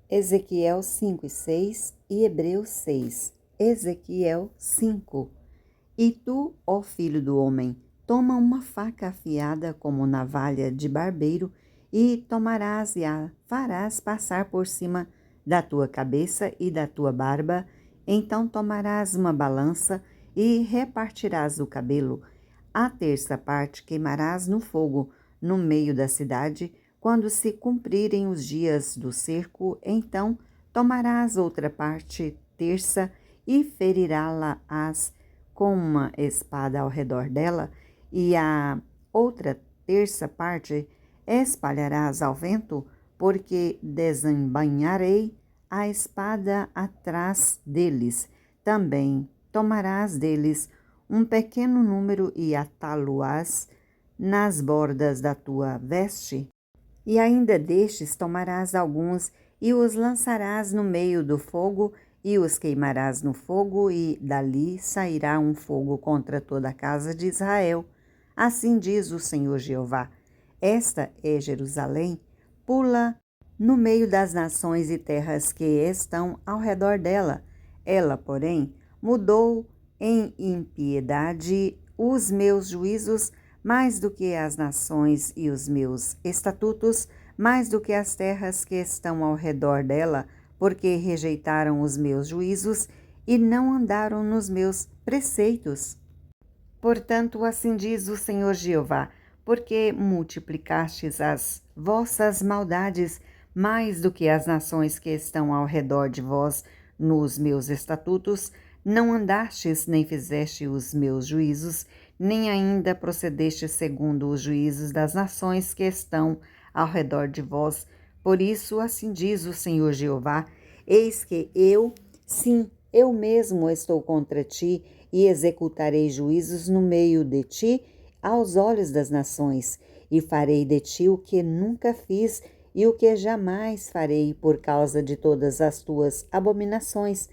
Ezequiel 5:6 e Hebreus 6. Ezequiel 5. E tu, ó filho do homem, toma uma faca afiada como navalha de barbeiro, e tomarás e a farás passar por cima da tua cabeça e da tua barba. Então tomarás uma balança e repartirás o cabelo. A terça parte queimarás no fogo, no meio da cidade. Quando se cumprirem os dias do cerco, então tomarás outra parte terça e ferirá-la-ás com uma espada ao redor dela, e a outra terça parte espalharás ao vento, porque desembainharei a espada atrás deles. Também tomarás deles um pequeno número e atá-lo-ás nas bordas da tua veste, e ainda destes tomarás alguns e os lançarás no meio do fogo, e os queimarás no fogo, e dali sairá um fogo contra toda a casa de Israel. Assim diz o Senhor Jeová. Esta é Jerusalém, pula no meio das nações e terras que estão ao redor dela. Ela, porém, mudou em impiedade os meus juízos mais do que as nações, e os meus estatutos mais do que as terras que estão ao redor dela, porque rejeitaram os meus juízos e não andaram nos meus preceitos. Portanto, assim diz o Senhor Jeová, porque multiplicastes as vossas maldades mais do que as nações que estão ao redor de vós nos meus estatutos, não andastes nem fizeste os meus juízos, nem ainda procedeste segundo os juízos das nações que estão ao redor de vós. Por isso, assim diz o Senhor Jeová, eis que eu, sim, eu mesmo estou contra ti, e executarei juízos no meio de ti aos olhos das nações, e farei de ti o que nunca fiz e o que jamais farei por causa de todas as tuas abominações.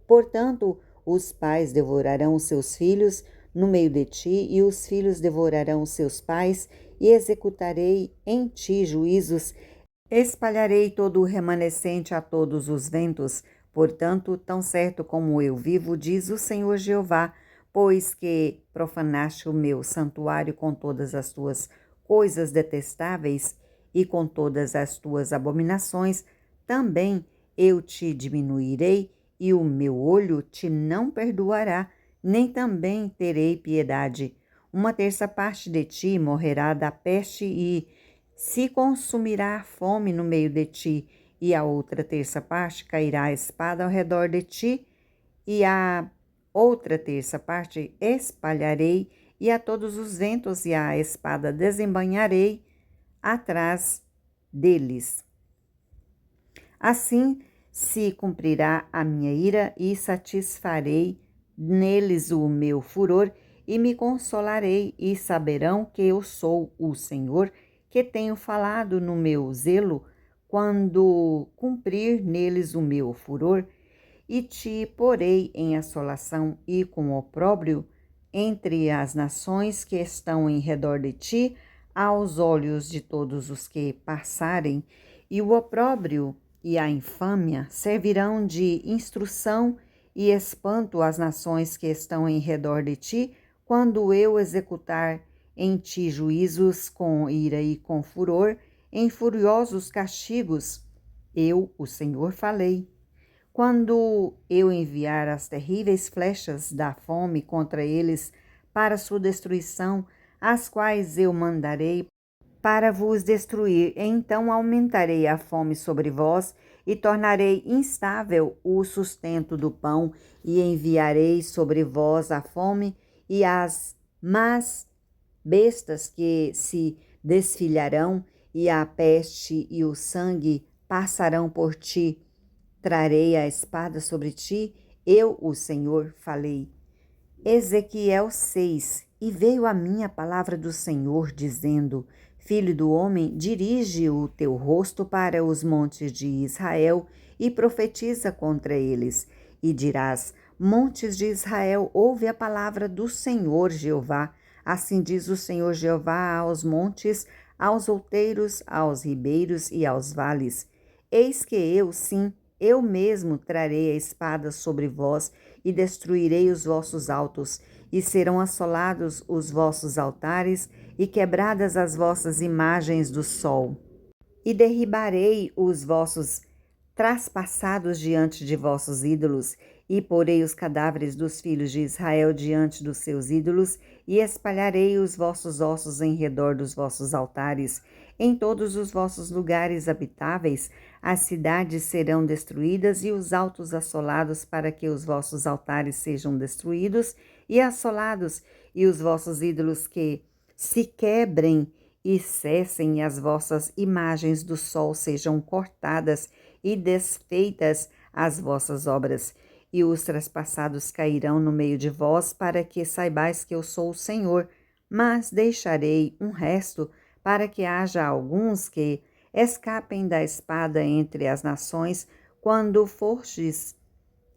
Portanto, os pais devorarão os seus filhos no meio de ti, e os filhos devorarão os seus pais, e executarei em ti juízos. Espalharei todo o remanescente a todos os ventos. Portanto, tão certo como eu vivo, diz o Senhor Jeová, pois que profanaste o meu santuário com todas as tuas coisas detestáveis e com todas as tuas abominações, também eu te diminuirei, e o meu olho te não perdoará, nem também terei piedade. Uma terça parte de ti morrerá da peste, e se consumirá a fome no meio de ti, e a outra terça parte cairá a espada ao redor de ti, e a outra terça parte espalharei, e a todos os ventos, e a espada desembainharei atrás deles. Assim se cumprirá a minha ira, e satisfarei neles o meu furor, e me consolarei, e saberão que eu sou o Senhor, que tenho falado no meu zelo, quando cumprir neles o meu furor, e te porei em assolação e com opróbrio entre as nações que estão em redor de ti, aos olhos de todos os que passarem, e o opróbrio e a infâmia servirão de instrução e espanto às nações que estão em redor de ti, quando eu executar em ti juízos com ira e com furor, em furiosos castigos. Eu, o Senhor, falei. Quando eu enviar as terríveis flechas da fome contra eles para sua destruição, as quais eu mandarei para vos destruir, então aumentarei a fome sobre vós e tornarei instável o sustento do pão, e enviarei sobre vós a fome e as más bestas que se desfilharão, e a peste e o sangue passarão por ti. Trarei a espada sobre ti, eu, o Senhor, falei. Ezequiel 6. E veio a mim a palavra do Senhor, dizendo: Filho do homem, dirige o teu rosto para os montes de Israel e profetiza contra eles. E dirás: Montes de Israel, ouve a palavra do Senhor Jeová. Assim diz o Senhor Jeová aos montes, aos outeiros, aos ribeiros e aos vales: Eis que eu, sim, eu mesmo trarei a espada sobre vós e destruirei os vossos altos, e serão assolados os vossos altares e quebradas as vossas imagens do sol. E derribarei os vossos traspassados diante de vossos ídolos, e porei os cadáveres dos filhos de Israel diante dos seus ídolos, e espalharei os vossos ossos em redor dos vossos altares. Em todos os vossos lugares habitáveis, as cidades serão destruídas e os altos assolados, para que os vossos altares sejam destruídos e assolados, e os vossos ídolos que se quebrem e cessem, e as vossas imagens do sol sejam cortadas e desfeitas as vossas obras. E os traspassados cairão no meio de vós, para que saibais que eu sou o Senhor. Mas deixarei um resto, para que haja alguns que escapem da espada entre as nações, quando fordes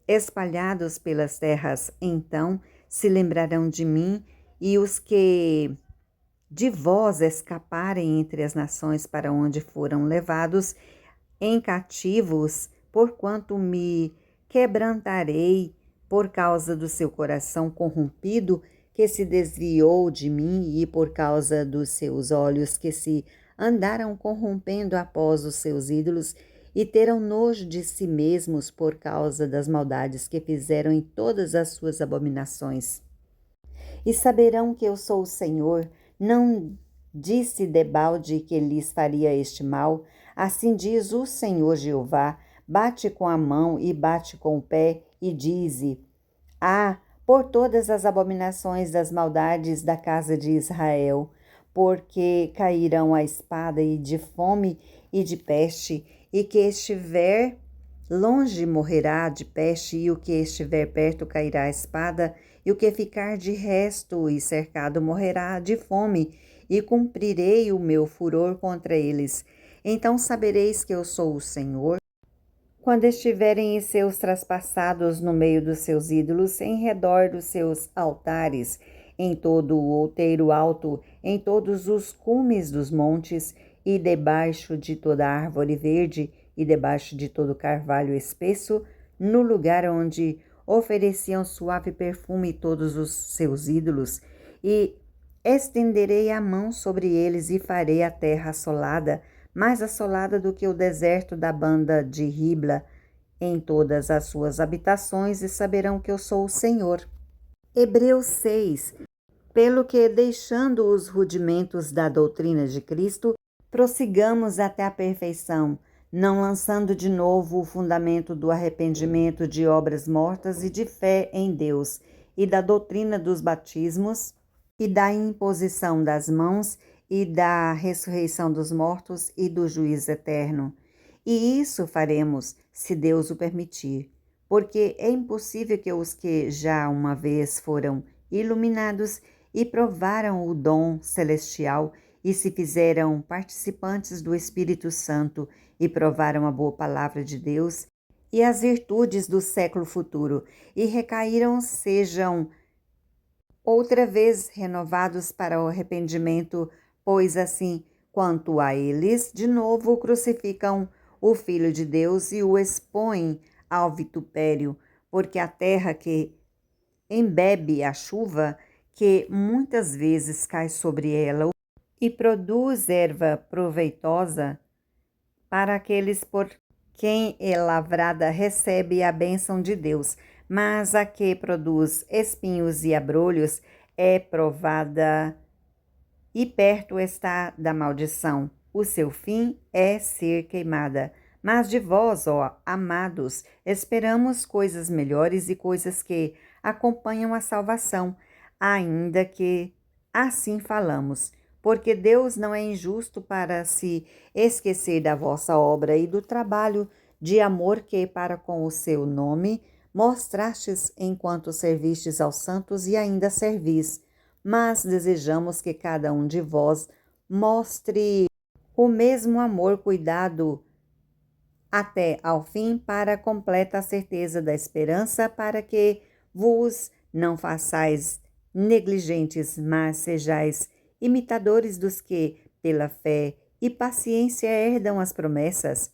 espalhados pelas terras. Então se lembrarão de mim, e os que de vós escaparem entre as nações para onde foram levados em cativos, porquanto me quebrantarei por causa do seu coração corrompido, que se desviou de mim, e por causa dos seus olhos, que se andaram corrompendo após os seus ídolos, e terão nojo de si mesmos por causa das maldades que fizeram em todas as suas abominações. E saberão que eu sou o Senhor. Não disse debalde que lhes faria este mal. Assim diz o Senhor Jeová: bate com a mão e bate com o pé, e dize: ah, por todas as abominações das maldades da casa de Israel, porque cairão a espada e de fome e de peste, e que estiver longe morrerá de peste, e o que estiver perto cairá a espada, e o que ficar de resto e cercado morrerá de fome, e cumprirei o meu furor contra eles. Então sabereis que eu sou o Senhor, quando estiverem seus traspassados no meio dos seus ídolos, em redor dos seus altares, em todo o outeiro alto, em todos os cumes dos montes, e debaixo de toda árvore verde, e debaixo de todo carvalho espesso, no lugar onde ofereciam suave perfume todos os seus ídolos, e estenderei a mão sobre eles e farei a terra assolada, mais assolada do que o deserto da banda de Ribla, em todas as suas habitações, e saberão que eu sou o Senhor. Hebreus 6. Pelo que, deixando os rudimentos da doutrina de Cristo, prossigamos até a perfeição, não lançando de novo o fundamento do arrependimento de obras mortas e de fé em Deus, e da doutrina dos batismos, e da imposição das mãos, e da ressurreição dos mortos e do juízo eterno. E isso faremos, se Deus o permitir, porque é impossível que os que já uma vez foram iluminados e provaram o dom celestial e se fizeram participantes do Espírito Santo e provaram a boa palavra de Deus e as virtudes do século futuro e recaíram, sejam outra vez renovados para o arrependimento, pois assim, quanto a eles, de novo crucificam o Filho de Deus e o expõem ao vitupério, porque a terra que embebe a chuva, que muitas vezes cai sobre ela e produz erva proveitosa para aqueles por quem é lavrada, recebe a bênção de Deus, mas a que produz espinhos e abrolhos é provada e perto está da maldição. O seu fim é ser queimada. Mas de vós, ó amados, esperamos coisas melhores e coisas que acompanham a salvação, ainda que assim falamos, porque Deus não é injusto para se esquecer da vossa obra e do trabalho de amor que, para com o seu nome, mostrastes enquanto servistes aos santos e ainda servis. Mas desejamos que cada um de vós mostre o mesmo amor, cuidado até ao fim, para a completa certeza da esperança, para que vos não façais negligentes, mas sejais imitadores dos que, pela fé e paciência, herdam as promessas.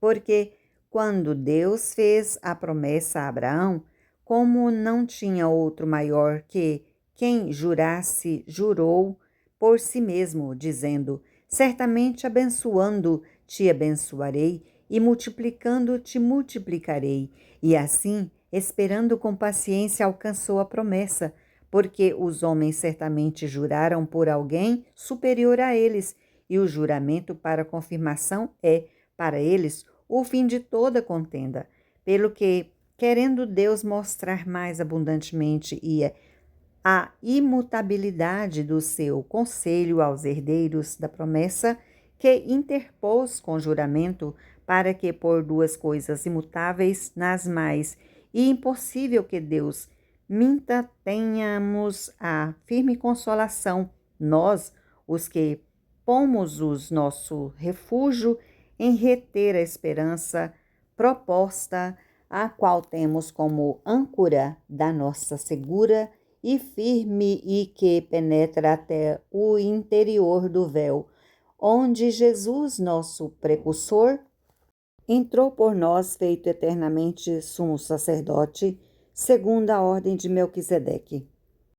Porque quando Deus fez a promessa a Abraão, como não tinha outro maior que quem jurasse, jurou por si mesmo, dizendo: certamente abençoando te abençoarei e multiplicando te multiplicarei. E assim, esperando com paciência, alcançou a promessa, porque os homens certamente juraram por alguém superior a eles, e o juramento para confirmação é, para eles, o fim de toda contenda, pelo que, querendo Deus mostrar mais abundantemente a imutabilidade do seu conselho aos herdeiros da promessa, que interpôs com juramento, para que por duas coisas imutáveis nas mais e impossível que Deus minta, tenhamos a firme consolação, nós, os que pomos o nosso refúgio em reter a esperança proposta, a qual temos como âncora da nossa segura e firme e que penetra até o interior do véu, onde Jesus, nosso precursor, entrou por nós feito eternamente sumo sacerdote, segundo a ordem de Melquisedeque.